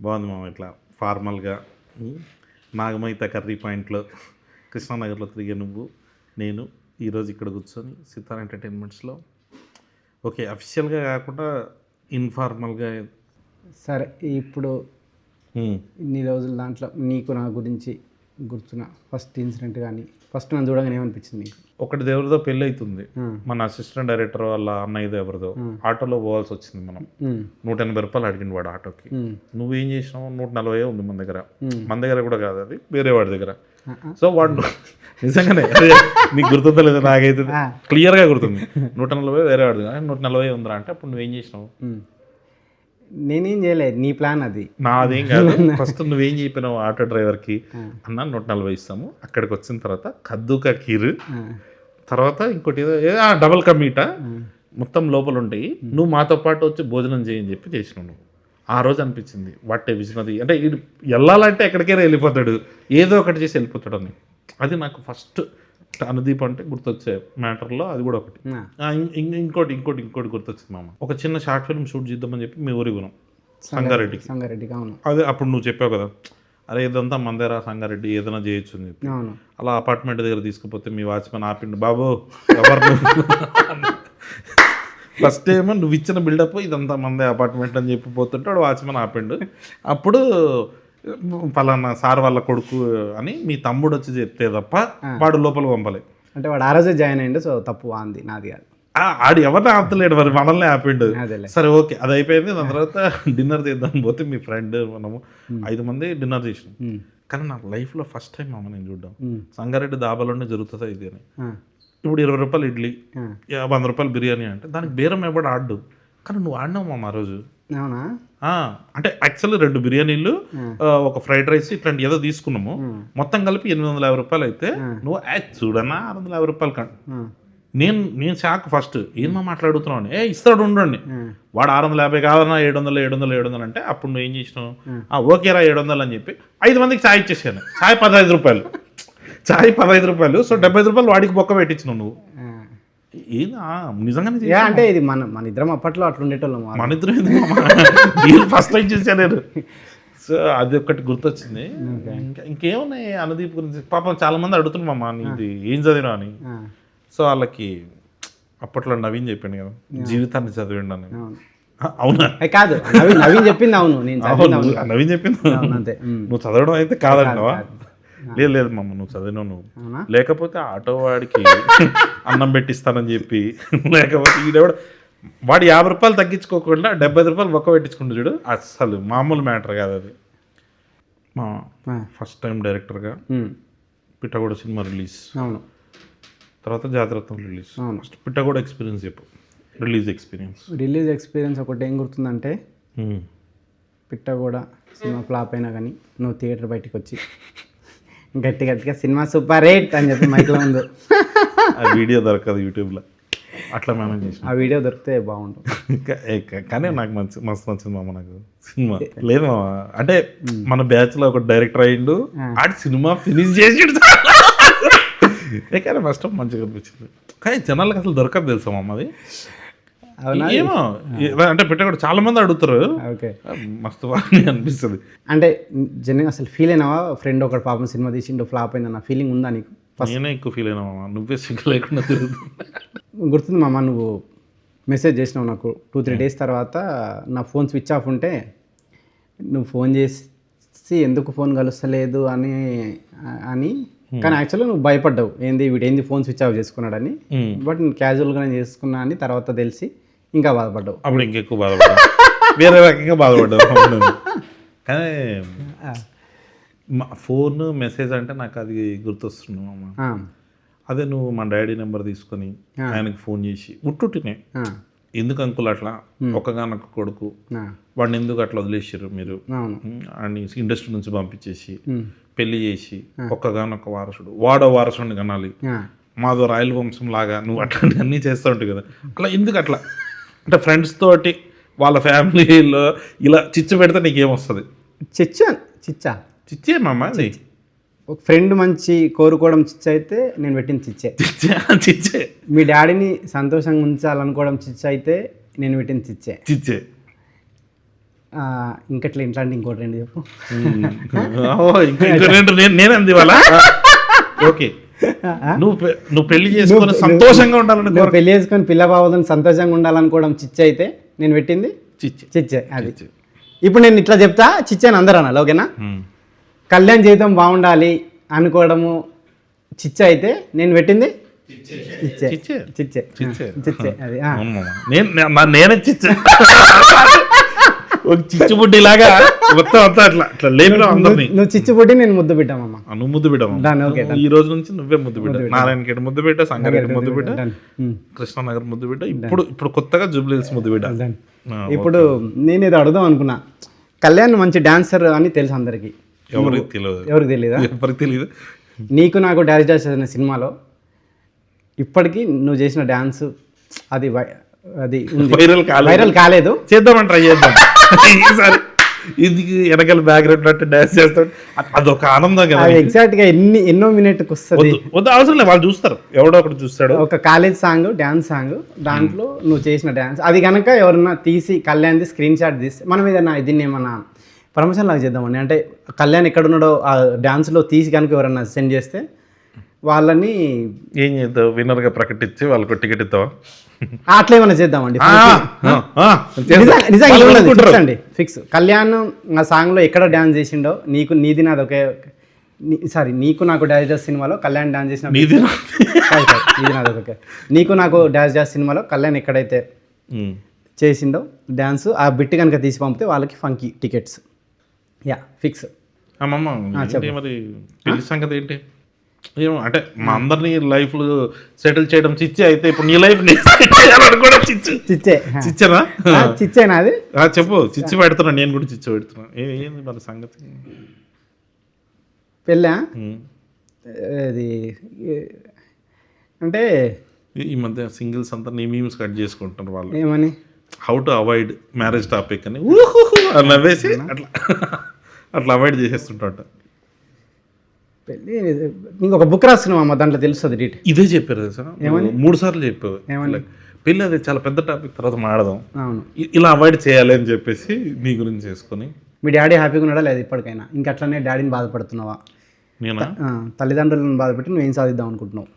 బాగుంది మామ. ఇట్లా ఫార్మల్గా నాగమైత కర్రీ పాయింట్లో కృష్ణానగర్లో తిరిగే నువ్వు నేను ఈరోజు ఇక్కడ కూర్చొని సితార్ ఎంటర్టైన్మెంట్స్లో ఓకే అఫీషియల్గా కాకుండా ఇన్ఫార్మల్గా. సరే, ఇప్పుడు ఇన్ని రోజుల దాంట్లో నీకు నా గురించి గుర్తున్న ఫస్ట్ ఇన్సిడెంట్ కానీ ఫస్ట్ నన్ను చూడగానే ఏమనిపించింది నీకు? ఒకటి ఎవరిదో పెళ్ళి అవుతుంది, మన అసిస్టెంట్ డైరెక్టర్ వాళ్ళ అన్నయ్యదో ఎవరిదో. ఆటోలో పోవాల్సి వచ్చింది మనం. 180 రూపాయలు అడిగింది వాడు ఆటోకి. నువ్వేం చేసినావు? 140 ఉంది మన దగ్గర కూడా కాదు, అది వేరే వాడి దగ్గర. సో వాడు నిజంగానే నీకు గుర్తుందో లేదో నాకైతే క్లియర్గా గుర్తుంది. 140 వేరే వాడి దగ్గర, 140 ఉందిరా అంటే అప్పుడు నువ్వేం చేసినావు? నేనేం చేయలేదు, నీ ప్లాన్ అది. నాదేం కాదు. ఫస్ట్ నువ్వేం చెప్పినావు ఆటో డ్రైవర్కి? అన్న 140 ఇస్తాము. అక్కడికి వచ్చిన తర్వాత కద్దుకా కీరు, తర్వాత ఇంకోటి ఏదో డబల్ కా మీటా మొత్తం లోపల ఉంటాయి, నువ్వు మాతో పాటు వచ్చి భోజనం చేయని చెప్పి చేసినావు నువ్వు. ఆ రోజు అనిపించింది వాటే విజనది అంటే ఇది వెళ్ళాలంటే ఎక్కడికైనా వెళ్ళిపోతాడు, ఏదో ఒకటి చేసి వెళ్ళిపోతాడు అని. అది నాకు ఫస్ట్ అనుదీప్ అంటే గుర్తొచ్చే మ్యాటర్లో అది కూడా ఒకటి. ఇంకోటి గుర్తొచ్చింది మామ. ఒక చిన్న షార్ట్ ఫిల్మ్ షూట్ చేద్దామని చెప్పి మీ ఊరికి పోయినాం, సంగారెడ్డికి. అదే అప్పుడు నువ్వు చెప్పావు కదా, అరే ఇదంతా మందేరా సంగారెడ్డి, ఏదైనా చేయొచ్చు అని చెప్పి. అలా అపార్ట్మెంట్ దగ్గర తీసుకుపోతే మీ వాచ్మెన్ ఆపిండు, బాబు ఎవరు ఫస్ట్ ఏమో నువ్వు ఇచ్చిన బిల్డప్ ఇదంతా మందే అపార్ట్మెంట్ అని చెప్పి పోతుంటే వాడు వాచ్మెన్ ఆపిండు. అప్పుడు పలానా సార్ వాళ్ళ కొడుకు అని మీ తమ్ముడు వచ్చి చెప్తే తప్ప వాడు లోపల పంపలే. అంటే వాడు ఆ రోజే జాయిన్ అయ్యిండు, సో తప్పు అంది నాది కాదు. ఆడు ఎవరిని ఆపలేడు, మరి మనల్ని ఆపిండు. సరే ఓకే, అది అయిపోయింది. దాని తర్వాత డిన్నర్ చేద్దాం పోతే మీ ఫ్రెండ్ మనము 5 మంది డిన్నర్ చేసినాం. కానీ నా లైఫ్లో ఫస్ట్ టైం మామ నేను చూడ్డాం సంగారెడ్డి దాబాలోనే జరుగుతుందా ఇది అని. ఇప్పుడు 20 రూపాయలు ఇడ్లీ, 100 రూపాయలు బిర్యానీ అంటే దానికి బేరం ఎవడు ఆడు. కానీ నువ్వు ఆడినావు మామ ఆ రోజు. అవునా? అంటే యాక్చువల్లీ 2 బిర్యానీలు, ఒక ఫ్రైడ్ రైస్ ఇట్లాంటి ఏదో తీసుకున్నాము. మొత్తం కలిపి 850 రూపాయలు అయితే నువ్వు చూడన్నా 650 రూపాయలు కంట. నేను షాక్ ఫస్ట్, ఏమో మాట్లాడుతున్నావు అని. ఇస్తాడు ఉండండి, వాడు 650 కాదన్నా 700 అంటే అప్పుడు నువ్వు ఏం చేసినావు? ఓకేరా 700 అని చెప్పి 5 మందికి ఛాయ్ ఇచ్చేసాను. ఛాయ్ 15 రూపాయలు, ఛాయ్ 15 రూపాయలు. సో 75 రూపాయలు వాడికి బొక్క పెట్టించినావు నువ్వు. నిజంగానే అంటే ఇది మన ఇద్దరం అప్పట్లో అట్లా ఉండేటోళ్ళం. మన ఇద్దరు ఫస్ట్ టైం చూసాను నేను. సో అది ఒకటి గుర్తొచ్చింది. ఇంకేమున్నాయి అనుదీప్ గురించి? పాపం చాలా మంది అడుగుతున్నారు మామ నీది ఏం చదివినా అని. సో వాళ్ళకి అప్పట్లో నవీన్ చెప్పిండు కదా జీవితాన్ని చదివిండు అని. అవునా? కాదు, నవీన్ చెప్పింది. అవును, నవీన్ చెప్పింది. నువ్వు చదవడం అయితే కాదంటావా? లేదు మమ్మ, నువ్వు చదివినావు. నువ్వు లేకపోతే ఆటో వాడికి అన్నం పెట్టిస్తానని చెప్పి, లేకపోతే ఈడెవడ వాడు 50 రూపాయలు తగ్గించుకోకుండా 75 రూపాయలు ఒక్క పెట్టించుకుంటూ చూడు. అసలు మామూలు మ్యాటర్ కాదు అది. మా ఫస్ట్ టైం డైరెక్టర్గా పిట్టగోడ సినిమా రిలీజ్, తర్వాత జాతరత్నం రిలీజ్. ఫస్ట్ పిట్టగోడ ఎక్స్పీరియన్స్ చెప్పు. రిలీజ్ ఎక్స్పీరియన్స్ ఒకటి ఏం గుర్తుందంటే, పిట్టగోడ సినిమా ఫ్లాప్ అయినా కానీ నువ్వు థియేటర్ బయటకు వచ్చి గట్టిగా సినిమా సూపర్ హిట్ అని చెప్పి మైక్లో ఉంది. ఆ వీడియో దొరకదు యూట్యూబ్లో, అట్లా మేనేజ్ చేసి. ఆ వీడియో దొరికితే బాగుంటుంది. కానీ నాకు మస్తు నచ్చింది మామ నాకు సినిమా. లేదు మామ, అంటే మన బ్యాచ్లో ఒక డైరెక్టర్ అయ్యిండు, ఆడి సినిమా ఫినిష్ చేసి. కానీ ఫస్ట్ మంచిగా అనిపించింది. కానీ జనాలకు అసలు దొరకదు తెలుసా మామ అది. ఏమో అంటే పెట్టకూడదు, చాలా మంది అడుగుతారు. మస్తు బాగా అనిపిస్తుంది. అంటే జనరల్గా అసలు ఫీల్ అయినావా? ఫ్రెండ్ ఒకటి పాపం సినిమా తీసిండు ఫ్లాప్ అయిందన్న ఫీలింగ్ ఉందా నీకు? నేనే ఎక్కువ ఫీల్ అయినా మామ, నువ్వే సిగ్గు లేకుండా తిరుగుతుంది. గుర్తుంది మామ, నువ్వు మెసేజ్ చేసినావు నాకు 2-3 డేస్ తర్వాత. నా ఫోన్ స్విచ్ ఆఫ్ ఉంటే నువ్వు ఫోన్ చేసి ఎందుకు ఫోన్ కలుస్తలేదు అని కానీ యాక్చువల్గా నువ్వు భయపడ్డావు, వీడేంది ఫోన్ స్విచ్ ఆఫ్ చేసుకున్నాడని. బట్ నేను క్యాజువల్గానే చేసుకున్నా అని తర్వాత తెలిసి ఇంకా బాధపడ్డావు. అప్పుడు ఇంకెక్కువ బాధపడ్డావు, వేరే రకంగా బాధపడ్డావు. కానీ ఫోన్ మెసేజ్ అంటే నాకు అది గుర్తొస్తున్నావు అమ్మ. అదే నువ్వు మా డాడీ నెంబర్ తీసుకొని ఆయనకి ఫోన్ చేసి ఉట్టుటినే, ఎందుకు అంకుల్ అట్లా ఒక్కగానొక్క కొడుకు, వాడిని ఎందుకు అట్లా వదిలేసారు మీరు అని ఇండస్ట్రీ నుంచి పంపించేసి పెళ్లి చేసి ఒక్కగానొక్క వారసుడు, వాడో వారసుడిని కనాలి, మాదో రాయల వంశం లాగా నువ్వు అట్లాంటివి అన్నీ చేస్తూ ఉంటావు కదా, అట్లా ఎందుకు అట్లా? అంటే ఫ్రెండ్స్ తోటి వాళ్ళ ఫ్యామిలీలో ఇలా చిచ్చు పెడితే నీకేమొస్తుంది? చిచ్చే మామ. ఒక ఫ్రెండ్ మంచి కోరుకోవడం చిచ్చు అయితే నేను పెట్టిన చిచ్చే. మీ డాడీని సంతోషంగా ఉంచాలనుకోవడం చిచ్చు అయితే నేను పెట్టిన చిచ్చే. ఇంకట్లా ఇట్లాంటి ఇంకోటి రెండు చెప్పు. నేను అంది వాళ్ళ ఓకే నువ్వు పెళ్లి చేసుకొని సంతోషంగా ఉండాలని నువ్వు పెళ్లి చేసుకొని పిల్ల బావదని సంతోషంగా ఉండాలనుకోవడం చిచ్చ అయితే నేను పెట్టింది చిచ్చే. అది ఇప్పుడు నేను ఇట్లా చెప్తా చిచ్చే అని అందరూ అనాలి, ఓకేనా? కళ్యాణ్ జీవితం బాగుండాలి అనుకోవడము చిచ్చ అయితే నేను పెట్టింది చిచ్చే చిచ్చే చిచ్చే. అది నేనే చిచ్చే ఒక చిచ్చుబుడ్డి లాగా మొత్తం అంతా అట్లా అట్లా లేపినా అందరినీ. నువ్వు చిచ్చుబుడ్డి నేను ముద్దు బిడ్డామమ్మా. నువ్వు ముద్దు బిడ్డ, ఈ రోజు నుంచి నువ్వే ముద్దు బిడ్డ. నారాయణఖేడ్ ముద్దు బిడ్డ, సంగారెడ్డి ముద్దు బిడ్డ, కృష్ణానగర్ ముద్దు బిడ్డ, ఇప్పుడు కొత్తగా జూబ్లీహిల్స్ ముద్దు బిడ్డ. ఇప్పుడు నేను ఇది అడుగుదాం అనుకున్నా, కళ్యాణ్ మంచి డాన్సర్ అని తెలుసు అందరికి. ఎవరికి తెలియదా? ఎవరికి తెలియదు. నీకు నాకు డాన్స్ డాన్స్ అనే సినిమాలో ఇప్పటికీ నువ్వు చేసిన డాన్స్ అది అది వైరల్ కాలేదు. చేద్దామని ట్రై చేద్దాం ఈసారి. ఇది వెనకాల బ్యాక్గ్రౌండ్ అంటే డాన్స్ చేస్తాడు, అదొక ఆనందం కదా. ఎగ్జాక్ట్ గా ఎన్నో మినిట్కి వస్తుంది. వద్దు అవసరం లేదు, వాళ్ళు చూస్తారు, ఎవడో ఒకటి చూస్తాడు. ఒక కాలేజ్ సాంగ్, డాన్స్ సాంగ్, దాంట్లో నువ్వు చేసిన డాన్స్ అది కనుక ఎవరన్నా తీసి కళ్యాణ్ది స్క్రీన్ షాట్ తీస్తే మనం ఏదన్నా దీన్ని ఏమన్నా ప్రమోషన్ లాగా చేద్దామని, అంటే కళ్యాణ్ ఎక్కడున్నాడో ఆ డాన్స్లో తీసి కనుక ఎవరన్నా సెండ్ చేస్తే వాళ్ళని ఏం చేద్దాం, విన్నర్గా ప్రకటించి వాళ్ళకు టికెట్ ఇస్తావా? అట్లా ఏమైనా చేద్దామండి. నిజంగా అండి ఫిక్స్. కళ్యాణ్ ఆ సాంగ్లో ఎక్కడ డాన్స్ చేసిండో, నీది నాది ఒకే సారీ నీకు నాకు డాన్స్ డాన్స్ సినిమాలో కళ్యాణ్ డాన్స్ చేసిన నీది నాది ఒకే నీకు నాకు డాన్స్ డాన్స్ సినిమాలో కళ్యాణ్ ఎక్కడైతే చేసిండో డాన్స్ ఆ బిట్ కనుక తీసి పంపితే వాళ్ళకి ఫంకీ టికెట్స్. Yeah fix. మరి పెళ్లి సంగతి ఏంటి? ఏమో అంటే మా అందరినీ లైఫ్లు సెటిల్ చేయడం చిచ్చే అయితే ఇప్పుడు నీ లైఫ్ కూడా చిచ్చేనా? చిచ్చేనా అది చెప్పు. చిచ్చి పెడుతున్నా, నేను కూడా చిచ్చి పెడుతున్నా. ఏంది మరి సంగతి? పెళ్ళా అది అంటే ఈ మధ్య సింగిల్స్ అంతా నీ మీమ్స్ కట్ చేసుకుంటున్నారు వాళ్ళు. ఏమని? How to avoid marriage topic అని నవ్వేసి అట్లా అవాయిడ్ చేసేస్తుంటా. పెళ్ళి నీకు ఒక బుక్ రాస్తున్నావు అమ్మ, దాంట్లో తెలుస్తుంది డీటెయిల్. ఇదే చెప్పారు కదా సార్, ఏమని 3 సార్లు చెప్పావు. పెళ్ళి అది చాలా పెద్ద టాపిక్, తర్వాత మాడదాం, ఇలా అవాయిడ్ చేయాలి అని చెప్పేసి నీ గురించి చేసుకొని. మీ డాడీ హ్యాపీగా ఉన్నాడా లేదు ఇప్పటికైనా? ఇంకా అట్లనే డాడీని బాధపడుతున్నావా? నేను తల్లిదండ్రులను బాధపెట్టి నువ్వు ఏం సాధిద్దాం అనుకుంటున్నావు?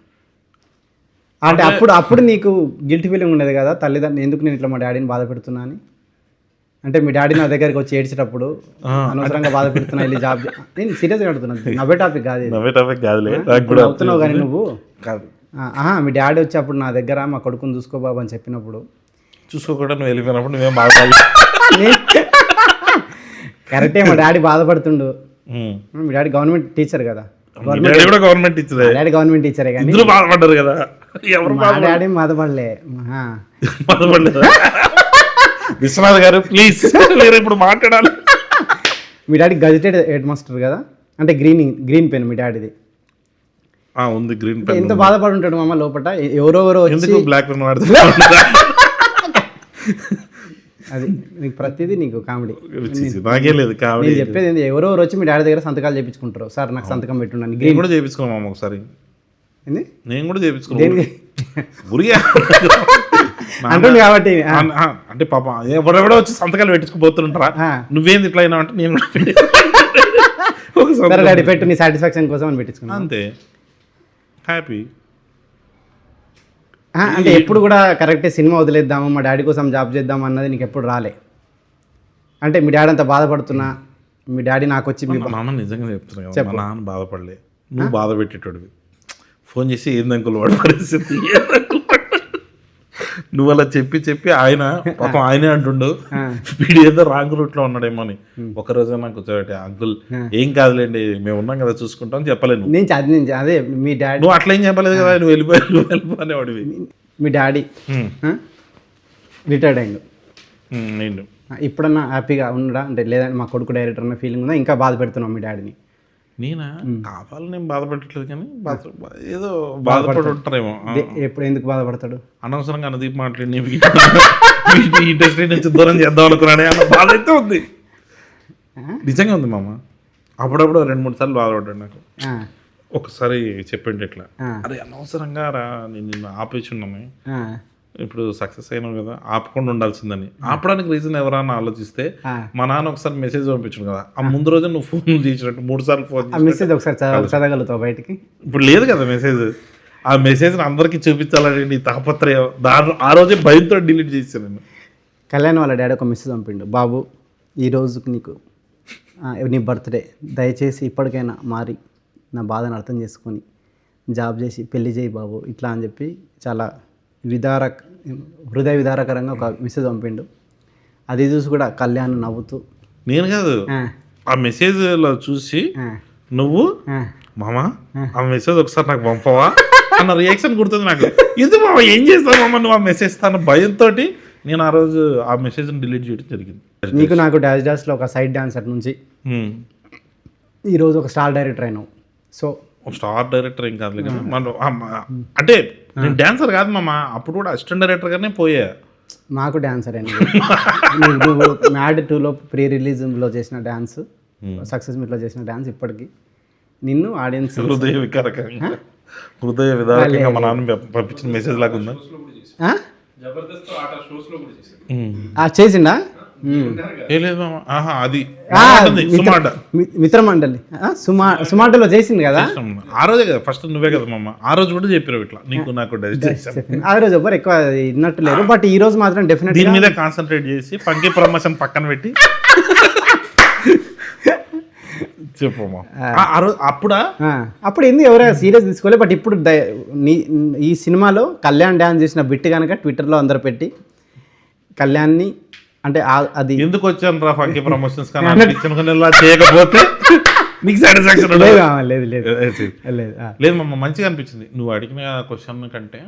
అంటే అప్పుడు నీకు గిల్టీ ఫీలింగ్ ఉండేది కదా, తల్లిదండ్రులు ఎందుకు నేను ఇట్లా మా డాడీని బాధ పెడుతున్నా అని? అంటే మీ డాడీ నా దగ్గరికి వచ్చి ఏడ్చేటప్పుడు అనవసరంగా బాధ పెడుతున్నా, వెళ్ళి జాబ్. నేను సీరియస్గా అడుగుతున్నాను, నవ్వే టాపిక్ కాదు. అవుతున్నావు కానీ నువ్వు కాదు. మీ డాడీ వచ్చి అప్పుడు నా దగ్గర మా కొడుకుని చూసుకో బాబు అని చెప్పినప్పుడు, చూసుకోకుండా నువ్వు వెళ్ళిపోయినప్పుడు నువ్వేం బాధపడాలి? కరెక్టే, మా డాడీ బాధపడుతుండు. మీ డాడీ గవర్నమెంట్ టీచర్ కదా. గవర్నమెంట్ టీచర్, డాడీ గవర్నమెంట్ టీచరే కానీ బాధపడ్డారు కదా. డాడీ బాధపడలే. విశ్వనాథ్ గారు ప్లీజ్ మీరు ఇప్పుడు మాట్లాడాలి. మీ డాడీ గజెటెడ్ హెడ్ మాస్టర్ కదా, అంటే గ్రీన్ పెన్ మీ డాడీది ఉంది. గ్రీన్ పెన్ ఎంత బాధపడి ఉంటాడు మామ లోపల. ఎవరెవరో వచ్చి బ్లాక్ పెన్ వాడుతున్నారు. అది నీకు ప్రతిదీ నీకు కామెడీ. నాకే లేదు కామెడీ. నేను చెప్పేది ఏంటి, ఎవరెవరు వచ్చి మీ డాడీ దగ్గర సంతకాలు చేయించుకుంటారు. సార్ నాకు సంతకం పెట్టున్నాను. గ్రీన్ కూడా చేయించుకున్నాం ఒకసారి. నేను కూడా చేయించుకున్నాను అంటుంది కాబట్టి. అంటే పాప ఎవరెవడో వచ్చి సంతకాలు పెట్టుకుపోతుంటారా, నువ్వేంది ఇట్లా అయినా అంటే నేను డాడీ పెట్టు నీ సాటిస్ఫాక్షన్ కోసం అని పెట్టించుకున్నాను అంతే. హ్యాపీ. అంటే ఎప్పుడు కూడా కరెక్టే సినిమా వదిలేద్దాము మా డాడీ కోసం జాబ్ చేద్దాం అన్నది నీకు ఎప్పుడు రాలే? అంటే మీ డాడీ అంతా బాధపడుతున్నా, మీ డాడీ నాకు వచ్చి నాన్న నిజంగా చెప్తున్నా కదా, మా నాన్న బాధపడలే, నువ్వు బాధ పెట్టేటోడివి. ఫోన్ చేసి ఏందంకులు వాడు పరిస్థితి, నువ్వు అలా చెప్పి ఆయన పాపం ఆయనే అంటుండు వీడు ఏదో రాంగ్ రూట్ లో ఉన్నాడేమో అని. ఒకరోజు నాకు కూర్చోబెట్టి అంకుల్ ఏం కాదులేండి మేము ఉన్నాం కదా చూసుకుంటాం చెప్పలేను. అదే మీ డాడీ నువ్వు అట్లా ఏం చెప్పలేదు కదా, నువ్వు వెళ్ళిపోయేవాడివి. మీ డాడీ రిటైర్డ్ అయ్యిండు, నేను ఇప్పుడన్నా హ్యాపీగా ఉండడా? అంటే లేదంటే మా కొడుకు డైరెక్టర్ అన్న ఫీలింగ్ ఉందా? ఇంకా బాధ పెడుతున్నావు మీ డాడీని? నేనా కావాలని నేను బాధపెట్టట్లేదు కానీ ఏదో బాధపడి ఉంటారేమో. ఎప్పుడు ఎందుకు బాధపడతాడు? అనవసరంగా అనదీప్ మాట్లాడి ఇండస్ట్రీ నుంచి దూరం చేద్దాం అనుకున్నానే అన్న బాధ అయితే ఉంది. నిజంగా ఉంది మామ. అప్పుడప్పుడు 2-3 సార్లు బాధపడ్డాడు నాకు. ఒకసారి చెప్పండి ఇట్లా, అరే అనవసరంగా రా నేను నిన్ను ఆపేసి ఉన్నాను, ఇప్పుడు సక్సెస్ అయినావు కదా ఆపకుండా ఉండాల్సిందని. ఆపడానికి రీజన్ ఎవరన్నా ఆలోచిస్తే మా నాన్న ఒకసారి మెసేజ్ పంపించాడు కదా, ఆ ముందు రోజు నువ్వు ఫోన్ చేసినట్టు 3 సార్లు ఫోన్ మెసేజ్ ఒకసారి చదవగలుగుతావు బయటికి. ఇప్పుడు లేదు కదా మెసేజ్. ఆ మెసేజ్ అందరికి చూపించాలని నీ తాపత్రయం, ఆ రోజే భయంతో డిలీట్ చేశాను నేను. కళ్యాణ్ వాళ్ళ డాడీ ఒక మెసేజ్ పంపిండు, బాబు ఈరోజుకి నీకు నీ బర్త్డే, దయచేసి ఇప్పటికైనా మారి నా బాధను అర్థం చేసుకొని జాబ్ చేసి పెళ్లి చేయి బాబు ఇట్లా అని చెప్పి చాలా హృదయ విదారకరంగా ఒక మెసేజ్ పంపిండు. అది చూసి కూడా కళ్యాణ్ నవ్వుతూ, నేను కాదు ఆ మెసేజ్లో చూసి నువ్వు మామా ఆ మెసేజ్ ఒకసారి నాకు పంపవా అన్న రియాక్షన్ గుర్తుంది నాకు. ఇది మామ ఏం చేస్తావు మామ నువ్వు ఆ మెసేజ్ తాను భయంతో నేను ఆ రోజు ఆ మెసేజ్ని డిలీట్ చేయడం జరిగింది. నీకు నాకు డాష్లో ఒక సైడ్ డాన్సర్ నుంచి ఈరోజు ఒక స్టార్ డైరెక్టర్ అయినావు. సో స్టార్ డైరెక్టర్ ఏం కాదు కదా మనం, అంటే నేను డాన్సర్ కాదు మామ, అప్పుడు కూడా అసిస్టెంట్ డైరెక్టర్గానే పోయా. మాకు డాన్సర్ అండి. నువ్వు మ్యాడ్ 2లో ప్రీ రిలీజ్లో చేసిన డ్యాన్స్, సక్సెస్ మీట్లో చేసిన డ్యాన్స్ ఇప్పటికీ నిన్ను ఆడియన్స్ హృదయ విదారకంగా మా నాన్న పంపించిన మెసేజ్ లాగా ఉందా? చేసిండా? అది మిత్రమండలి సుమాటలో చేసింది కదా ఆ రోజే కదా ఫస్ట్ నువ్వే కదా మామ, ఆ రోజు కూడా చెప్పారు ఇట్లా నీకు నాకు. ఆ రోజు ఎవ్వరు ఎక్కువ విన్నట్టు లేరు, బట్ ఈ రోజు మాత్రం డెఫినెట్ దీని మీద కాన్సన్ట్రేట్ చేసి ఫంకీ ప్రమోషన్ పక్కన పెట్టి చెప్పమ్మా. అప్పుడు ఎందుకు ఎవరైనా సీరియస్ తీసుకోలేదు, బట్ ఇప్పుడు ఈ సినిమాలో కళ్యాణ్ డాన్స్ చేసిన బిట్ కనుక ట్విట్టర్లో అందరు పెట్టి కళ్యాణ్ని అంటే అది ఎందుకు వచ్చాను రా ఫంకీ ప్రమోషన్స్ చేయకపోతే నీకు సాటిస్ఫాక్షన్ లేదు లేదు మమ్మ, మంచిగా అనిపించింది నువ్వు అడిగిన క్వశ్చన్ కంటే.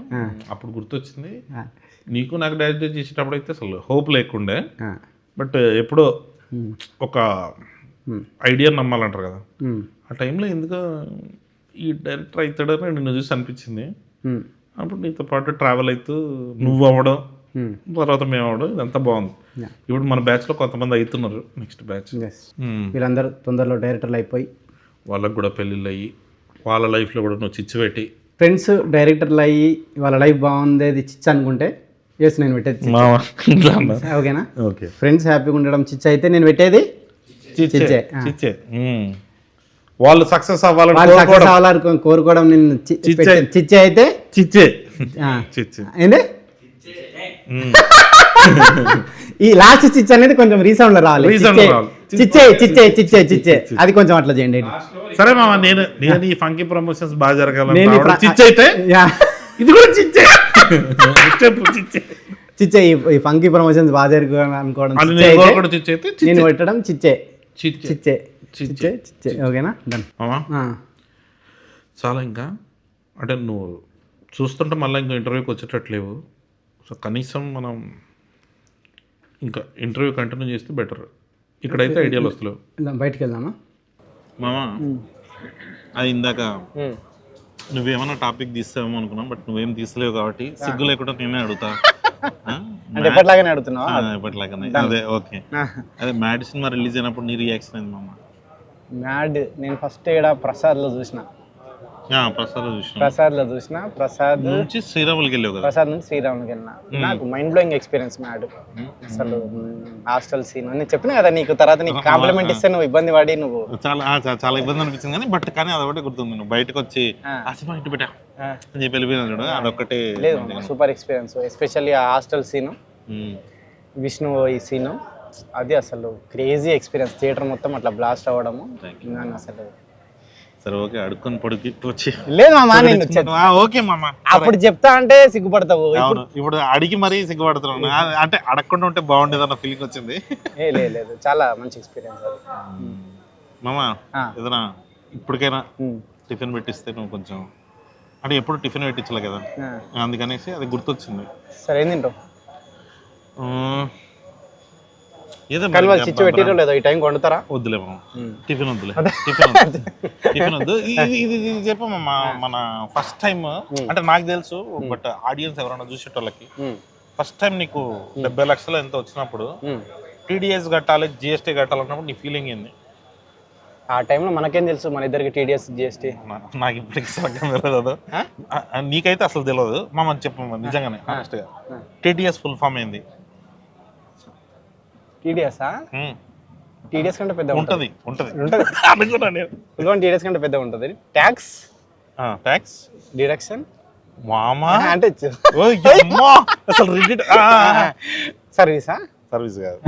అప్పుడు గుర్తొచ్చింది నీకు నాకు డైరెక్ట్ చేసేటప్పుడు అయితే అసలు హోప్ లేకుండే, బట్ ఎప్పుడో ఒక ఐడియా నమ్మాలంటారు కదా, ఆ టైంలో ఎందుకో ఈ డైరెక్టర్ అవుతాడని నిన్ను చూసి అనిపించింది. అప్పుడు నీతో పాటు ట్రావెల్ అవుతూ నువ్వు అవ్వడం, తర్వాత మేము అవ్వడం, ఇదంతా బాగుంది. ఇప్పుడు మన బ్యాచ్లో కొంతమంది అవుతున్నారు, నెక్స్ట్ బ్యాచ్ వీళ్ళందరూ తొందరలో డైరెక్టర్లు అయిపోయి వాళ్ళకు కూడా పెళ్ళిళ్ళు అయ్యి వాళ్ళ లైఫ్లో కూడా నువ్వు చిచ్చు పెట్టి ఫ్రెండ్స్ డైరెక్టర్లు అయ్యి వాళ్ళ లైఫ్ బాగుంది చిచ్చు అనుకుంటే ఎస్ నేను పెట్టేది ఓకేనా. ఓకే, ఫ్రెండ్స్ హ్యాపీగా ఉండడం చిచ్చు అయితే నేను పెట్టేది చిచ్చే. వాళ్ళు సక్సెస్ అవ్వాలని కోరుకోవడం నేను చిచ్చే అయితే చిచ్చే ఏంది ఈ లాస్ట్ చిచ్చే అనేది కొంచెం రీసౌండ్ లో రావాలి. చిచ్చే చిచ్చే చిచ్చే చిచ్చే అది కొంచెం అట్లా చేయండి. సరే మామ, నేను ఈ ఫంకీ ప్రమోషన్స్ బాగా జరగాలి. చిచ్చే అయితే ఇది కూడా చిచ్చే చిచ్చే ఈ ఫంకీ ప్రమోషన్స్ బాగా జరగాలి అనుకోవడం నేను పెట్టడం చిచ్చే చిచ్చే చిచ్చే చిచ్చే. ఓకేనా, డన్. చాలా ఇంకా అంటే నువ్వు చూస్తుంటే మళ్ళీ ఇంకా ఇంటర్వ్యూకి వచ్చేటట్లేవు. సో కనీసం మనం ఇంకా ఇంటర్వ్యూ కంటిన్యూ చేస్తే బెటర్. ఇక్కడైతే ఐడియాలు వస్తలేవు. బయటికి వెళ్దామా మామా? అది ఇందాక నువ్వేమన్నా టాపిక్ తీస్తావేమో అనుకున్నాం, బట్ నువ్వేం తీస్తలేవు కాబట్టి సిగ్గు లేకుండా నేనే అడుగుతా. ఎప్పటిలాగానే అడుగుతున్నావా? ఎప్పటిలాగానే. అదే ఓకే. అదే మ్యాడ్ సినిమా రిలీజ్ అయినప్పుడు నీ రియాక్షన్ అయింది మామ? మ్యాడ్ నేను ఫస్ట్ ఇక్కడ ప్రసాద్లో చూసిన. ప్రసాద్ నుంచి శ్రీరాములకి వెళ్ళావు కదా? ప్రసాద్ నుంచి శ్రీరాములకి వెళ్ళినా. నాకు మైండ్ బ్లోయింగ్ ఎక్స్పీరియన్స్ మ్యాడ్. అసలు హాస్టల్ సీన్ నేను చెప్పినా కదా నీకు, తర్వాత నీకు కాంప్లిమెంట్ ఇస్తే నువ్వు ఇబ్బంది పడి నువ్వు చాలా ఇబ్బంది అనిపించింది కానీ, బట్ కానీ అదొకటి గుర్తుంది. నువ్వు బయటకు వచ్చి ఆ సినిమా ఇటు పెట్టా అని చెప్పి వెళ్ళిపోయినా చూడు, అదొకటి లేదు సూపర్ ఎక్స్పీరియన్స్. ఎస్పెషల్లీ ఆ హాస్టల్ సీను, విష్ణు ఈ సీను, అది అసలు క్రేజీ ఎక్స్పీరియన్స్. థియేటర్ మొత్తం అట్లా బ్లాస్ట్ అవ్వడము అసలు. సరే ఓకే, అడుక్కొని పొడికి వచ్చి లేదు మామా, నేను ఓకే మామ అప్పుడు చెప్తా అంటే సిగ్గుపడతావు. ఇప్పుడు అడిగి మరీ సిగ్గుపడుతున్నాను, అంటే అడగకుండా ఉంటే బాగుండేది అన్న ఫీలింగ్ వచ్చింది. లేదు చాలా మంచి ఎక్స్పీరియన్స్ మామ. ఏదైనా ఇప్పటికైనా టిఫిన్ పెట్టిస్తే నువ్వు కొంచెం, అంటే ఎప్పుడు టిఫిన్ పెట్టించలే కదా, అందుకనేసి అది గుర్తొచ్చింది. సరే ఏం తింటావు? వద్దులే టిఫిన్ వద్దులే, టిఫిన్ వద్దు. ఇది చెప్పమ్మా, మన ఫస్ట్ టైం అంటే నాకు తెలుసు, బట్ ఆడియన్స్ ఎవరైనా చూసేటోళ్ళకి ఫస్ట్ టైం నీకు 70 లక్షలు ఎంత వచ్చినప్పుడు టీడీఎస్ కట్టాలి, జిఎస్టీ కట్టాలన్నప్పుడు నీ ఫీలింగ్ ఏంది? ఆ టైంలో మనకేం తెలుసు మన ఇద్దరికి టీడీఎస్ జిఎస్టీ. నాకు ఇప్పటికి సగం తెలియదు. నీకైతే అసలు తెలియదు మామ, చెప్పమ్మా నిజంగానే హానెస్ట్గా. టీటీఎస్ ఫుల్ ఫామ్ ఏంది? టీడీఎస్ టీడీఎస్ కంటే పెద్ద ఉంటుంది అనుకున్నా నేను. టీడీఎస్ కంటే పెద్ద ఉంటుంది. ట్యాక్స్ ట్యాక్స్ డిడక్షన్ మామా అంటే అసలు రిజిట్ సర్వీసా? సర్వీస్ కాదు,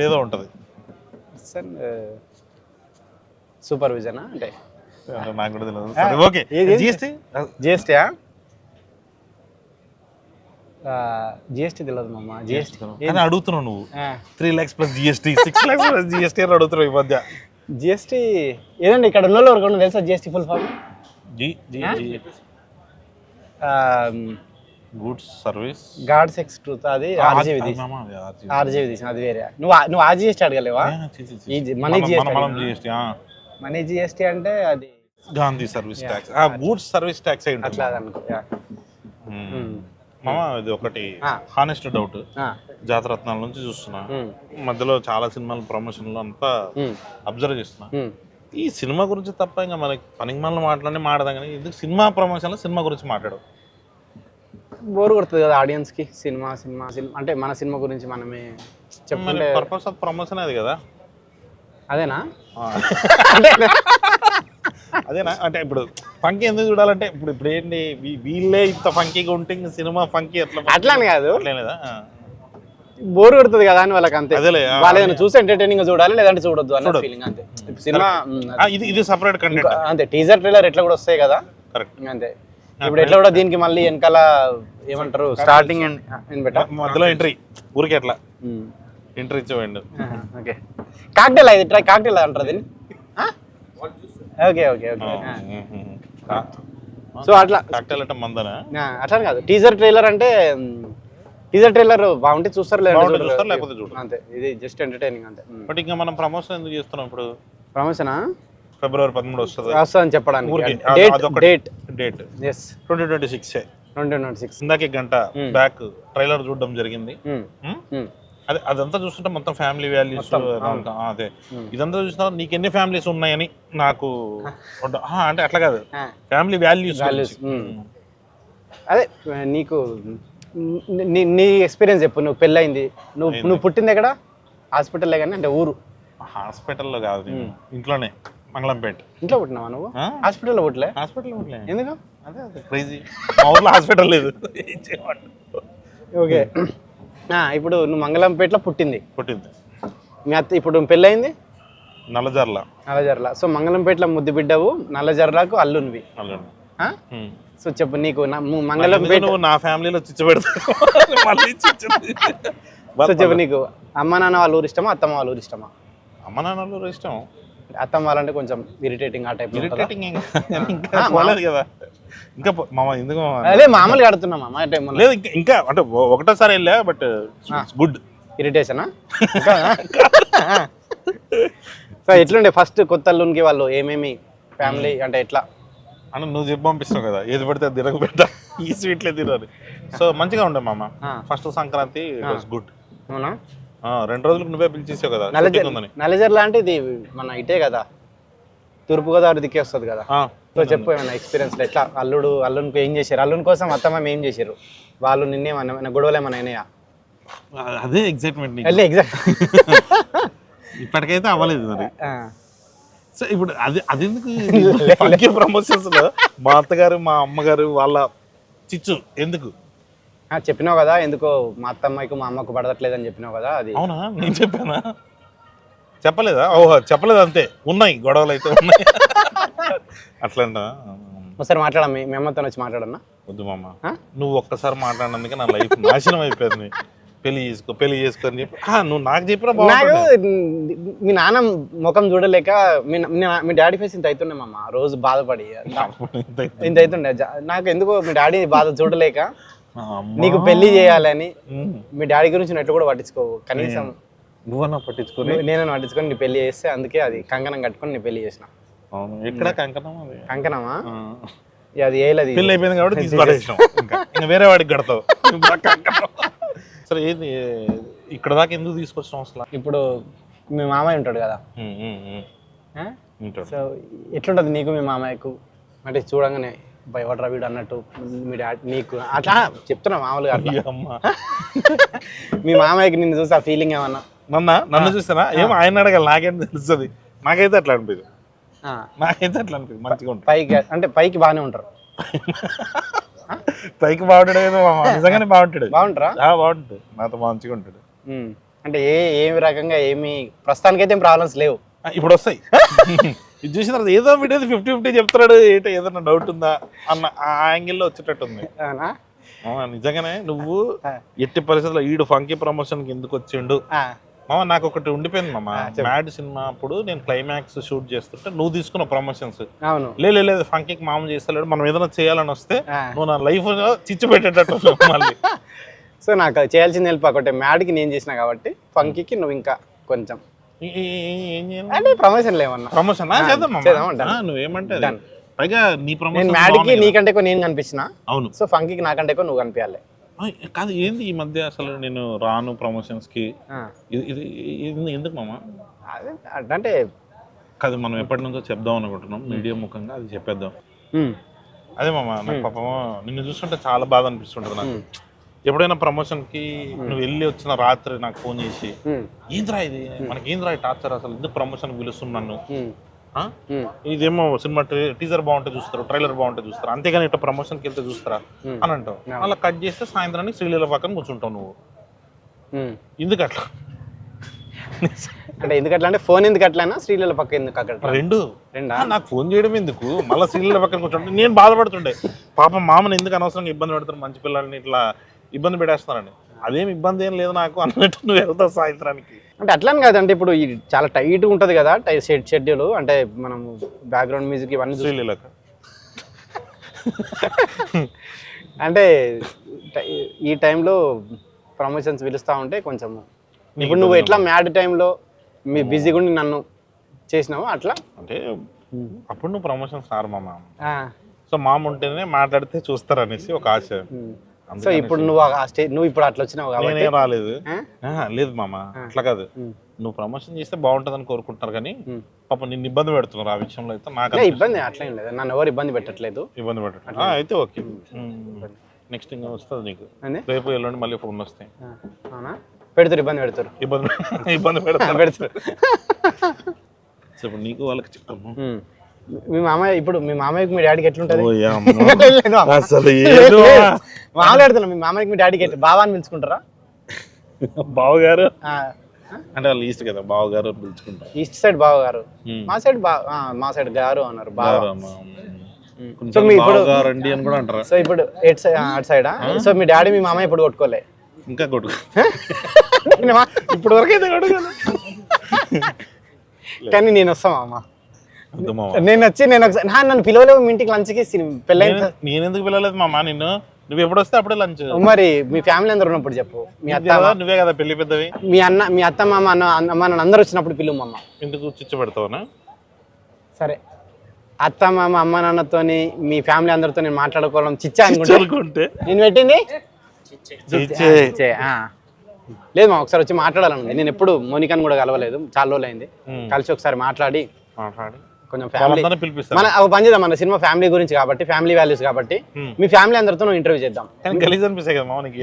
ఏదో ఉంటుంది. సూపర్విజనా అంటే నాకు కూడా తెలియదు. Okay, GST జిఎస్టీయా? జిఎస్టీ తెలియదు మామ. జిఎస్టీ కానీ అడుగుతున్నావు నువ్వు. 3 lakhs plus GST, 6 lakhs plus GST అని అడుగుతున్నావు ఈ మధ్య. జిఎస్టీ ఏదండి ఇక్కడ ఉన్న వరకు తెలుసా GST full form? Goods service God's sex truth, అది ఆర్జీవి తీసిన, అది వేరే. నువ్వు ఆ జిఎస్టీ అడగలేవా? Money GST. మనీ జిఎస్టీ అంటే అది Gandhi service tax, goods service tax అయి ఉంటుంది. అట్లా అనుకో. మామ ఇది ఒకటి హానెస్ట్ డౌట్. జాతరత్నాల నుంచి చూస్తున్నా, మధ్యలో చాలా సినిమాల ప్రమోషన్లు అంతా అబ్జర్వ్ చేస్తున్నా. ఈ సినిమా గురించి తప్ప ఇంకా మనకి పనికి మనల్ని మాట్లాడదాం కానీ ఎందుకు సినిమా ప్రమోషన్లో సినిమా గురించి మాట్లాడవు? బోర్ కొడుతుంది కదా ఆడియన్స్కి. సినిమా సినిమా సినిమా అంటే మన సినిమా గురించి మనమే చెప్పుకుంటే పర్పస్ ఆఫ్ ప్రమోషన్ అది కదా. అదేనా? అదేనా అంటే ఇప్పుడు ఫంకీ ఎందుకు చూడాలంటే ఇప్పుడు ఏంటి వీళ్ళే ఇంత ఫంకీగా ఉంటే సినిమా ఫంకీ అట్లా అని కాదు, లేదా బోర్ కొడుతుంది కదా అని వాళ్ళకి. అంతే, అదేలే వాళ్ళు ఏదైనా చూసి ఎంటర్టైనింగ్ గా చూడాలి, లేదంటే చూడొద్దు అన్న ఫీలింగ్. అంతే. సినిమా ఇది సెపరేట్ కంటెంట్. అంతే, టీజర్ ట్రైలర్ ఎట్లా కూడా వస్తాయి కదా. కరెక్ట్. అంతే. ఇప్పుడు ఎట్లా కూడా దీనికి మళ్ళీ వెనకాల ఏమంటారు స్టార్టింగ్ మధ్యలో ఎంట్రీ ఊరికే ఎట్లా ఎంట్రీ ఇచ్చేవాడు. ఓకే, కాక్టైల్ అది ట్రై, కాక్టైల్ అంటారు దీన్ని. Okay okay okay. సో అట్లా కాక్టైల్ అంటే మందనా? అట్లా కాదు, టీజర్ ట్రైలర్ అంటే టీజర్ ట్రైలర్ బాగుంటే చూస్తారు, లేకపోతే చూడరు. అంతే, ఇది జస్ట్ ఎంటర్టైనింగ్ అంతే. బట్ ఇంకా మనం ప్రమోషన్ ఎందుకు చేస్తున్నాం ఇప్పుడు? ప్రమోషనా? February 13 వస్తుంది అని చెప్పడానికి. డేట్ 2026. ఇందాక గంట బ్యాక్ ట్రైలర్ చూడడం జరిగింది. అదే అదంతా చూస్తుంటే మొత్తం ఫ్యామిలీ వాల్యూస్ అదే ఇదంతా చూసిన నీకు ఎన్ని ఫ్యామిలీస్ ఉన్నాయని నాకు అంటే అట్లా కాదు, ఫ్యామిలీ వాల్యూస్. అదే నీకు నీ ఎక్స్పీరియన్స్ చెప్పు. నువ్వు పెళ్ళయింది, నువ్వు పుట్టింది ఎక్కడ? హాస్పిటల్లో కానీ అంటే ఊరు? హాస్పిటల్లో కాదు, ఇంట్లోనే, మంగళంపేట. ఇంట్లో పుట్టినావా నువ్వు? హాస్పిటల్లో పుట్టలే? హాస్పిటల్లో పుట్టలే. ఎందుకు? అదే క్రేజీ, మా ఊర్లో హాస్పిటల్ లేదు. ఓకే, ఇప్పుడు నువ్వు మంగళంపేటలో పుట్టింది. మీ అత్త ఇప్పుడు పెళ్ళయింది నల్లజర్ల. సో మంగళంపేటలో ముద్దు బిడ్డవు, నల్లజర్లకు అల్లునివి. సో చెప్పు, నీకు మంగళంపేట నా ఫ్యామిలీలో చిచ్చు పెడతావు. సో చెప్పు, నీకు అమ్మ నాన్న వాళ్ళ ఊరు ఇష్టమా, అత్తమ్మ వాళ్ళ ఊరు ఇష్టమా? అమ్మ నాన్న ఊరు ఇష్టం. అత్తమ్మ వాళ్ళంటే కొంచెం ఇరిటేటింగ్, ఆ టైప్. కదా ఇంకా మామ ఎందుకు అదే మామూలుగా ఆడుతున్నా మామ లేదు ఇంకా అంటే ఒకటోసారి వెళ్ళా, బట్ గుడ్. ఇరిటేషనా? సో ఎట్లుండే ఫస్ట్ కొత్త అల్లునికి వాళ్ళు ఏమేమి ఫ్యామిలీ అంటే ఎట్లా అని నువ్వు చెప్పి పంపిస్తావు కదా, ఏది పడితే అది తినక పెట్టా, ఈ స్వీట్లే తినాలి. సో మంచిగా ఉండే మామ. First Sankranti good. అవునా? 2 రోజులకు నువ్వే పిలిచేసావు కదా. నల్లజర్ల అంటే ఇది మన ఇటే కదా, తూర్పుగోదావరి దిక్కే వస్తుంది కదా. సో చెప్పు ఏమైనా ఎక్స్పీరియన్స్, ఎట్లా అల్లునికి ఏం చేశారు, అల్లుని కోసం అత్తమ్మ ఏం చేశారు, వాళ్ళు నిన్నేమన్నా గొడవలు ఏమన్నా అయినాయా? అదే ఎగ్జైట్మెంట్. ఇప్పటికైతే అవ్వలేదు మరి. సో ఇప్పుడు అది ఎందుకు ప్రమోషన్స్ లో మా అత్తగారు మా అమ్మగారు వాళ్ళ చిచ్చు ఎందుకు చెప్పినావు కదా, ఎందుకో మా అత్తమ్మకు మా అమ్మకు పడట్లేదని చెప్పినావు కదా. అది అవునా? నేను చెప్పానా? చెప్పలేదా? ఓహో చెప్పలేదు, అంతే. ఉన్నాయి గొడవలు అయితే ఉన్నాయి. అట్లా ఒకసారి మాట్లాడా, మీ అమ్మతో వచ్చి మాట్లాడన్నా? వద్దు మామ, నువ్వు ఒక్కసారి మాట్లాడినందుకే నా లైఫ్ నాశనం అయిపోయింది. పెళ్లి చేసుకో అని చెప్పి నువ్వు నాకు చెప్పినా నాకు మీ నాన్న ముఖం చూడలేక మీ డాడీ ఫేస్ ఇంత అవుతుండే మామ, రోజు బాధపడి ఇంత అవుతుండే. నాకు ఎందుకో మీ డాడీ బాధ చూడలేక నీకు పెళ్లి చేయాలని మీ డాడీ గురించి నెట్లు కూడా పట్టించుకోవు కనీసం. నువ్వన్నా పట్టించుకుని నేను పట్టించుకొని నీ పెళ్లి చేస్తే, అందుకే అది కంకణం కట్టుకొని నీ పెళ్లి చేసిన. ఎక్కడ కంకణమా? అది ఏలది పెళ్లి అయిపోయింది కాబట్టి తీసుకుపడేసినాం, ఇంకా వేరే వాడికి కడతావు. సరే ఏది ఇక్కడ దాకా ఎందుకు తీసుకొచ్చినాం అసలు? ఇప్పుడు మీ మామయ్య ఉంటాడు కదా, సో ఎట్లుంటుంది నీకు మీ మామయ్యకు? అంటే చూడంగానే భయపడరా వీడు అన్నట్టు మీ డాడీ నీకు అట్లా చెప్తున్నా మామూలుగా అట్లా. మీ మామయ్యకి నిన్ను చూసి ఆ ఫీలింగ్ ఏమన్నా? నన్ను చూస్తానా ఏమో ఆయన అడగాలి, నాకేం తెలుస్తుంది. నాకైతే అట్లా అనిపించదు, నాకైతే అట్లా అనిపించదు. మంచిగా ఉంటుంది పైకి, అంటే పైకి బాగానే ఉంటారు. పైకి బాగుంటాడు ఏదో నిజంగానే బాగుంటాడు. బాగుంటారా? బాగుంటాడు, నాతో మంచిగా ఉంటాడు. అంటే ఏమి రకంగా ఏమి ప్రస్తుతానికైతే ఏం ప్రాబ్లమ్స్ లేవు. ఇప్పుడు వస్తాయి. ఇది చూసిన తర్వాత ఏదో వీడియో 50-50 చెప్తున్నాడు, ఏంటో ఏదన్నా డౌట్ ఉందా అన్న ఆ యాంగిల్లో వచ్చేటట్టు ఉంది. నిజంగానే నువ్వు ఎట్టి పరిస్థితుల్లో ఈడు ఫంకీ ప్రమోషన్ కి ఎందుకు వచ్చిండు మామ? నాకు ఒకటి ఉండిపోయింది మామ. మ్యాడ్ సినిమా అప్పుడు నేను క్లైమాక్స్ షూట్ చేస్తుంటే నువ్వు తీసుకున్న ప్రమోషన్స్ లేదు ఫంకీకి మామ చేస్తలేడు, మనం ఏదైనా చేయాలని వస్తే నువ్వు నా లైఫ్ చిచ్చు పెట్టేటట్టు మళ్ళీ. సో నాకు చేయాల్సింది హెల్ప్ ఒకటే, మ్యాడ్కి నేను చేసిన కాబట్టి ఫంకీకి నువ్వు ఇంకా కొంచెం అంటే ప్రమోషన్ లేవన్నా. ప్రమోషన్ నువ్వేమంటే పైగా నీ ప్రమోషన్ మ్యాడ్కి నీకంటే ఎక్కువ నేను కనిపించిన. అవును. సో ఫంకీకి నాకంటే ఎక్కువ నువ్వు కనిపించాలి. కాదు ఏంది ఈ మధ్య అసలు నేను రాను ప్రమోషన్స్ కి, ఇది ఎందుకు మామ? అంటే కాదు మనం ఎప్పటి నుంచో చెప్దాం అనుకుంటున్నాం మీడియా ముఖంగా, అది చెప్పేద్దాం. అదే మామ, నాకు పాపం నిన్ను చూస్తుంటే చాలా బాధ అనిపిస్తుంటది నాకు. ఎప్పుడైనా ప్రమోషన్ కి నువ్వు వెళ్ళి వచ్చిన రాత్రి నాకు ఫోన్ చేసి ఏంద్రా ఇది మనకి ఏంద్రా టార్చర్, అసలు ఎందుకు ప్రమోషన్ పిలుస్తున్నాను, ఇదేమో సినిమా టీజర్ బాగుంటే చూస్తారు, ట్రైలర్ బాగుంటే చూస్తారు, అంతేగాని ఇట్లా ప్రమోషన్కి వెళ్తే చూస్తారా అని అంటావు. అలా కట్ చేస్తే సాయంత్రానికి శ్రీలీల పక్కన కూర్చుంటావు నువ్వు. ఎందుకు అట్లా? అంటే ఎందుకు అట్లా అంటే ఫోన్ ఎందుకు అట్లా, శ్రీలీల పక్క ఎందుకు అక్కడ? రెండా? నాకు ఫోన్ చేయడం ఎందుకు, మళ్ళీ శ్రీలీల పక్కన కూర్చుంటే నేను బాధపడుతుండే. పాపం మామని ఎందుకు అనవసరంగా ఇబ్బంది పెడతారు, మంచి పిల్లల్ని ఇట్లా ఇబ్బంది పెట్టేస్తున్నారని. అదేం ఇబ్బంది ఏం లేదు నాకు అన్నట్టు నువ్వు వెళ్తావు సాయంత్రానికి. అంటే అట్లని కాదంటే ఇప్పుడు చాలా టైట్ ఉంటుంది కదా షెడ్యూల్, అంటే మనం బ్యాక్గ్రౌండ్ మ్యూజిక్ ఇవన్నీ శ్రీలీలకు అంటే ఈ టైంలో ప్రమోషన్స్ పిలుస్తూ ఉంటే కొంచెం ఇప్పుడు నువ్వు ఎట్లా మ్యాడ్ టైంలో మీ బిజీగా ఉండి నన్ను చేసినావు అట్లా. అంటే అప్పుడు నువ్వు ప్రమోషన్ సార్ మామ, సో మామ ఉంటేనే మాట్లాడితే చూస్తారు అనేసి ఒక ఆశ. సో ఇప్పుడు నువ్వు ఇప్పుడు అట్లా వచ్చినావు కాబట్టి రాలేదు. లేదు మామ అట్లా కాదు, నువ్వు ప్రమోషన్ చేస్తే బాగుంటది అని కోరుకుంటున్నారు కానీ పాపం నిన్ను ఇబ్బంది పెడుతున్నారు ఆ విషయంలో. అయితే నాకు ఇబ్బంది అట్లా ఏం లేదు, నన్ను ఎవరు ఇబ్బంది పెట్టట్లేదు. ఇబ్బంది పెట్టట్లేదు అయితే ఓకే. నెక్స్ట్ ఇంకా వస్తుంది నీకు, రేపు ఎల్లుండి మళ్ళీ ఫోన్ వస్తాయి. పెడతారు ఇబ్బంది పెడతారు ఇబ్బంది పెడతారు. ఇప్పుడు నీకు వాళ్ళకి చెప్తాము. మీ మామయ్య ఇప్పుడు మీ మామయ్యకి మీ డాడీకి ఎట్లుంటది? మాట్లాడుతున్నా, మీ మామయ్యకి మీ డాడీకి బావా అని పిలుచుకుంటారా? బావగారు అంటే వాళ్ళు ఈస్ట్ కదా, బావగారు పిలుచుకుంటారు. ఈస్ట్ సైడ్ బావగారు, మా సైడ్ గారు అన్నారు. సో మీ ఇప్పుడు రండి అని కూడా అంటారా? సో ఇప్పుడు అటు సైడ్. సో మీ డాడీ మీ మామయ్య ఇప్పుడు కొట్టుకోలే? ఇంకా కొట్టుకో ఇప్పుడు వరకు అయితే కొట్టుకోలే. కానీ నేను వస్తామా అమ్మ, నేను వచ్చి ఒకసారి నన్ను పిలవలేవు మీ ఇంటికి లంచ్కి? పెళ్ళైన నేను ఎందుకు పిలవలేదు మామ నిన్ను? నువ్వు ఎప్పుడు వస్తే అప్పుడే లంచ్. మరి మీ ఫ్యామిలీ అందరు ఉన్నప్పుడు చెప్పు. మీ అత్త నువ్వే కదా పెళ్లి పెద్దవి, మీ అత్త మామ అమ్మ నాన్న అందరు వచ్చినప్పుడు పిలువు మమ్మ. ఎందుకు చిచ్చు పెడతావునా? సరే అత్త మామ అమ్మ నాన్నతోని మీ ఫ్యామిలీ అందరితో నేను మాట్లాడుకోవడం చిచ్చా అనుకుంటే నేను పెట్టింది లేదు మా. ఒకసారి వచ్చి మాట్లాడాలండి. నేను ఎప్పుడు మోనికాని కూడా కలవలేదు, చాలా రోజులు అయింది. కలిసి ఒకసారి మాట్లాడి కొంచెం ఫ్యామిలీ మన పని చేద్దాం. మన సినిమా ఫ్యామిలీ గురించి కాబట్టి, ఫ్యామిలీ వాల్యూస్ కాబట్టి మీ ఫ్యామిలీ అందరితో ఇంటర్వ్యూ చేద్దాం. గలీజ్ అనిపిస్తాయి కదా మామకి,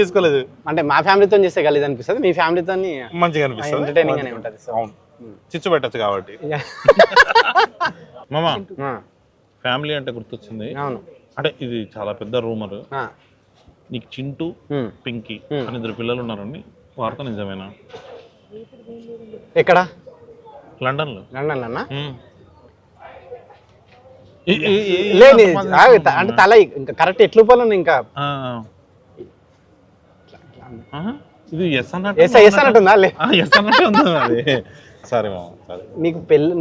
చేసుకోలేదు అంటే మా ఫ్యామిలీతో చేస్తే గలీజ్ అనిపిస్తుంది, మీ ఫ్యామిలీతో మంచిగా అనిపిస్తుంది, ఎంటర్టైనింగ్ గానే ఉంటుంది. చిచ్చు పెట్టచ్చు కాబట్టి. మామ ఫ్యామిలీ అంటే గుర్తొచ్చింది. అవును, అంటే ఇది చాలా పెద్ద రూమర్. నీకు చింటూ పింకీ అని 2 పిల్లలు ఉన్నారని వార్త నిజమేనా? ఎక్కడ? లండన్ లో. అన్నా లేదు అంటే తల ఇంకా కరెక్ట్ ఎట్లు పోలను ఇంకా ఇది ఎస్ అన్నట్టుందా? సరే నీకు పెళ్ళి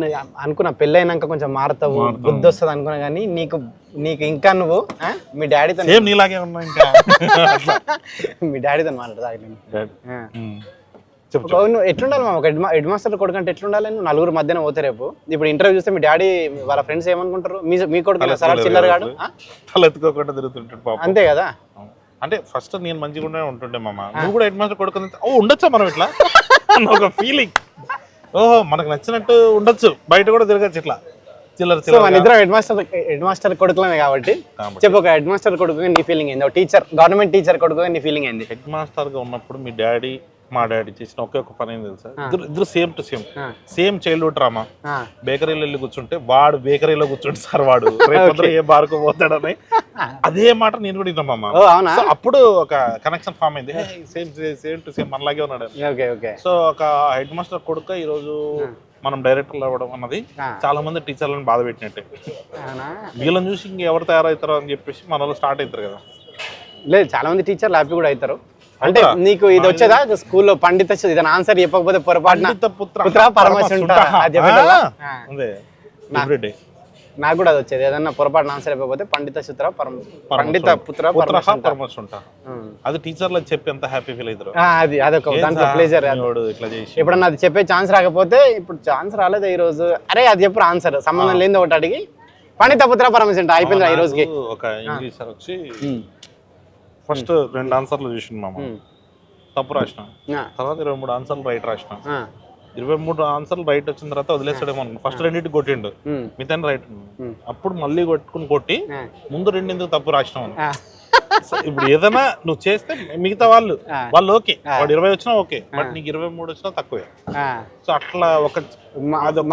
అనుకున్నా, పెళ్ళి అయినాక కొంచెం మారుతావు, బుద్ధి వస్తుంది అనుకున్నా, కానీ నీకు ఇంకా నువ్వు మీ డాడీతో నీలాగే ఉన్నా ఇంకా మీ డాడీతో మాట్లాడతా. ఎట్లుండాలి మా? ఒక హెడ్ మాస్టర్ కొడుకు అంటే ఎట్లుండాలి? నువ్వు 4 మధ్యన పోతే రేపు ఇప్పుడు ఇంటర్వ్యూ చూస్తే మీ డాడీ వాళ్ళ ఫ్రెండ్స్ ఏమనుకుంటారు? మీ కొడుకు సరే చిల్లర గాడు తలెత్తుకోకుండా తిరుగుతుంటాడు అంతే కదా. అంటే ఫస్ట్ నేను మంచిగా ఉంటుండే మామ, నువ్వు కూడా హెడ్ మాస్టర్ కొడుకు ఉండొచ్చా మనం ఇట్లా? అన్న ఒక ఫీలింగ్. ఓహో మనకు నచ్చినట్టు ఉండొచ్చు, బయట కూడా తిరగచ్చు ఇట్లా చిల్లర సో మన ఇద్దరం హెడ్ మాస్టర్ కొడుకులమే కాబట్టి చెప్పు, ఒక హెడ్ మాస్టర్ కొడుకుగా నీ ఫీలింగ్ ఏంది, ఒక టీచర్ గవర్నమెంట్ టీచర్ కొడుకుగా నీ ఫీలింగ్ ఏంది? హెడ్ మాస్టర్ గా ఉన్నప్పుడు మీ డాడీ మా డాడీ చేసిన ఒకే ఒక పని ఏంది తెలుసా? ఇద్దరు same to same childhood drama. బేకరీలో వెళ్ళి కూర్చుంటే వాడు బేకరీలో కూర్చుంటే సార్ వాడు రేపు ఏ బార్కు పోతాడని అదే మాట నేను కూడా విన్నామమ్మా. అప్పుడు ఒక కనెక్షన్ ఫామ్ అయింది, సేమ్ టు సేమ్ మనలాగే ఉన్నాడు. సో ఒక హెడ్ మాస్టర్ కొడుకు ఈ రోజు మనం డైరెక్టర్లు అవ్వడం అన్నది చాలా మంది టీచర్లను బాధ పెట్టినట్టే. వీళ్ళని చూసి ఇంకెవరు తయారవుతారో అని చెప్పేసి మన వాళ్ళు స్టార్ట్ అవుతారు కదా. లేదు, చాలా మంది టీచర్లు హ్యాపీ కూడా అవుతారు. అంటే నీకు ఇది వచ్చేదా స్కూల్లో పండిత ఇదని ఆన్సర్ చెప్పకపోతే పొరపాటున పుత్ర పరమశుంఠ నాకు కూడా అది వచ్చేది. ఏదన్నా పొరపాటున ఆన్సర్ చెప్పకపోతే పండిత శుత్ర పండిత పుత్ర పరమశుంఠ. అది టీచర్లకు చెప్పి ఎంత హ్యాపీ ఫీల్ అవుతారు. అది అదొక దాంట్లో ప్లేజర్. ఎప్పుడన్నా అది చెప్పే ఛాన్స్ రాకపోతే, ఇప్పుడు ఛాన్స్ రాలేదు ఈ రోజు, అరే అది చెప్పు ఆన్సర్ సంబంధం లేని ఒకటి అడిగి పండిత పుత్ర పరమశుంఠ అయిపోయింది ఈ రోజుకి. ఒక ఇంగ్లీష్ సార్ వచ్చి ఫస్ట్ 2 ఆన్సర్లు చూసిండు మామ, తప్పు రాసిన. తర్వాత 23 ఆన్సర్లు రైట్ రాసిన. 23 ఆన్సర్లు రైట్ వచ్చిన తర్వాత వదిలేసాడేమో అనుకున్నా. ఫస్ట్ 2 కొట్టిండు, మిగతా రైట్. అప్పుడు మళ్ళీ కొట్టి ముందు 2 తప్పు రాసినావు. ఇప్పుడు ఏదైనా నువ్వు చేస్తే మిగతా వాళ్ళు ఓకే, వాడు 20 వచ్చినా ఓకే, బట్ నీకు 23 వచ్చినా తక్కువే. సో అట్లా ఒక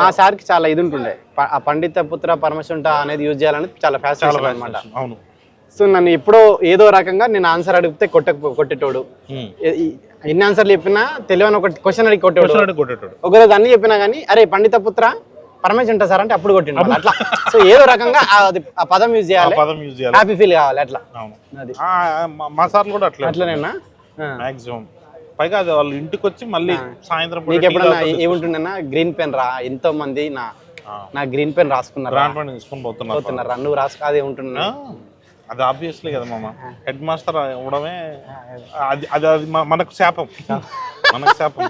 మా సార్కి చాలా ఇది ఉంటుండే, ఆ పండిత పుత్ర పరమశుంఠ అనేది యూజ్ చేయాలని చాలా ఫ్యాషన్ అనమాట. అవును. సో నన్ను ఎప్పుడో ఏదో రకంగా నేను ఆన్సర్ అడిగితే కొట్టేటోడు, ఎన్ని ఆన్సర్లు చెప్పినా తెలియని ఒక క్వశ్చన్ అడిగి కొట్టేటోడు. ఒకరోజు అన్ని చెప్పినా కానీ అరే పండిత పుత్ర పరమేశ్వర సార్ అంటే అప్పుడు కొట్టిండు అట్లా. సో ఏదో రకంగా ఆ పదం యూజ్ చేయాలి, హ్యాపీ ఫీల్ కావాలి అట్లా. మా సార్లు కూడా అట్లనేనా మాక్సిమం. పైగా అది వాళ్ళు ఇంటికి వచ్చి మళ్ళీ సాయంత్రం నీకు ఎప్పుడన్నా ఏముంటుండేనా, గ్రీన్ పెన్ రా, ఎంతో మంది నా గ్రీన్ పెన్ రాసుకున్నారా, నువ్వు రాసుకో అదే ఉంటున్నా. అది ఆబ్వియస్లీ కదా మామ, హెడ్ మాస్టర్ అవడమే అది మనకు శాపం.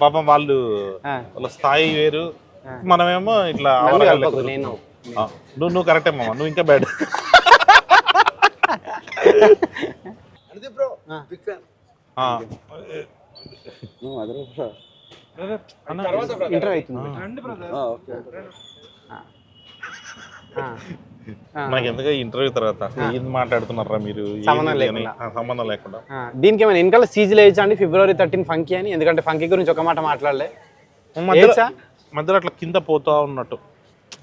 పాపం వాళ్ళ స్థాయి వేరు, మనమేమో ఇట్లా. నువ్వు కరెక్టే మామ, నువ్వు ఇంకా బ్యాడ్. నాకు ఎందుకు ఇంటర్వ్యూ తర్వాత ఏం మాట్లాడుతున్నారా మీరు, సంబంధం లేకుండా. దీనికి ఏమైనా వెనకాల సీజీలు వేయచ్చా అండి, February 13 ఫంకీ అని? ఎందుకంటే ఫంకీ గురించి ఒక మాట మాట్లాడలే, మధ్యలో అట్లా కింద పోతా ఉన్నట్టు.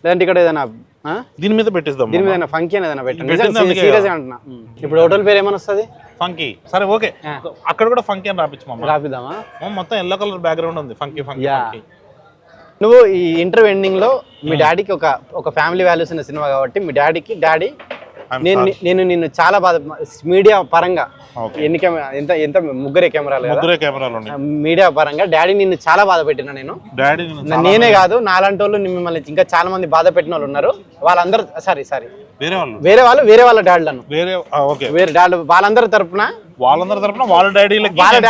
లేదంటే ఇక్కడ ఏదైనా దీని మీద పెట్టిస్తాం, దీని మీద ఫంకీ అని ఏదైనా పెట్టండి. సీరియస్ అంటున్నా. ఇప్పుడు హోటల్ పేరు ఏమైనా వస్తుంది? ఫంకీ. సరే ఓకే, అక్కడ కూడా ఫంకీ అని రాపిద్దామా? మొత్తం ఎల్లో కలర్ బ్యాక్గ్రౌండ్ ఉంది, ఫంకీ. నువ్వు ఈ ఇంటర్వ్యూ ఎండింగ్ లో మీ డాడీకి ఒక ఫ్యామిలీ వాల్యూస్ ఉన్న సినిమా కాబట్టి మీ డాడీ నేను నిన్ను చాలా బాధ, మీడియా పరంగా ఎన్ని ఎంత ముగ్గురే కెమెరాలు మీడియా పరంగా డాడీ నిన్ను చాలా బాధ పెట్టినా నేను. నేనే కాదు, నాలాంటి వాళ్ళు మిమ్మల్ని ఇంకా చాలా మంది బాధ పెట్టిన వాళ్ళు ఉన్నారు. వాళ్ళందరూ సారీ వేరే వాళ్ళ డాడీలను వేరే డాడీ వాళ్ళందరి తరపున వాళ్ళ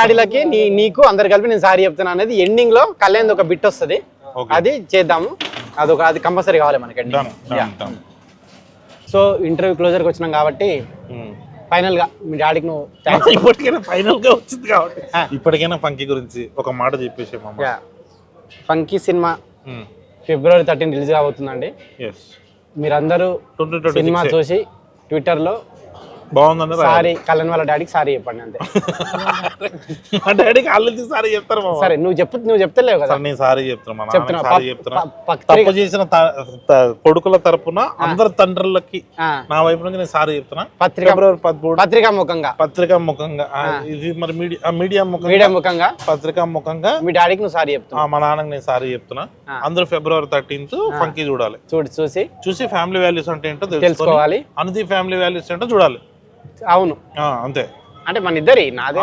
డాడీలకి నీకు అందరు కలిపి నేను సారీ చెప్తున్నా అనేది ఎండింగ్ లో కళ్యాణ్ ఒక బిట్ వస్తుంది, అది చేద్దాము. అది కంపల్సరీ కావాలి మనకి. సో ఇంటర్వ్యూ క్లోజర్కి వచ్చినాం కాబట్టి ఫైనల్ గా మీ డాడీకి నువ్వు ఇప్పటికైనా ఫైనల్ గా వచ్చింది కాబట్టి ఇప్పటికైనా ఫంకీ గురించి ఒక మాట చెప్పేసి. ఫంకీ సినిమా February 13 రిలీజ్ కాబోతుందండి. మీరందరూ సినిమా చూసి ట్విట్టర్లో బాగుందండి సారీ కళ్యాణ్ వాళ్ళ డాడీకి సారీ చెప్పండి అంతే. మా డాడీకి ఆల్రెడీ సారీ చెప్తారు. సరే నువ్వు చెప్తలేవు కదా, నేను సారీ చెప్తున్నా. తప్పు చేసిన కొడుకుల తరపున అందరు తండ్రులకి నా వైపు నుంచి నేను సారీ చెప్తున్నా. పత్రికా ముఖంగా ఇది మరి మీడియా ముఖంగా పత్రికా ముఖంగా మీ డాడీకి నువ్వు సారీ చెప్తున్నా, మా నాన్నకి నేను సారీ చెప్తున్నా. అందరూ February 13 ఫంకీ చూడాలి. చూసి ఫ్యామిలీ వాల్యూస్ అంటే ఏంటో తెలుసుకోవాలి, అనుది ఫ్యామిలీ వాల్యూస్ ఏంటో చూడాలి. అవును అంతే, అంటే మన ఇద్దరి నాదే.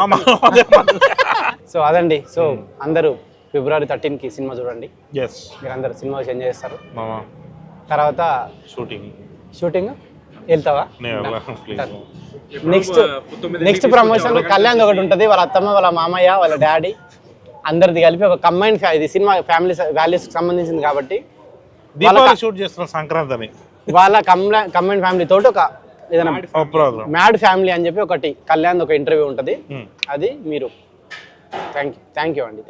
సో అదండి. సో అందరూ February 13 కి సినిమా చూడండి. మీరు అందరూ సినిమా ఎంజాయ్ చేస్తారు. తర్వాత షూటింగ్ వెళ్తావా? నెక్స్ట్ ప్రమోషన్ కళ్యాణ్ ఒకటి ఉంటుంది, వాళ్ళ అత్తమ్మ వాళ్ళ మామయ్య వాళ్ళ డాడీ అందరిది కలిపి ఒక కంబైన్. ఇది సినిమా ఫ్యామిలీ వాల్యూస్ కి సంబంధించింది కాబట్టి షూట్ చేస్తున్న సంక్రాంతి వాళ్ళ కంబైన్ ఫ్యామిలీ తోటి ఒక ఏదైనా మ్యాడ్ ఫ్యామిలీ అని చెప్పి ఒకటి కళ్యాణ్ ఒక ఇంటర్వ్యూ ఉంటుంది, అది మీరు. థ్యాంక్ యూ అండి.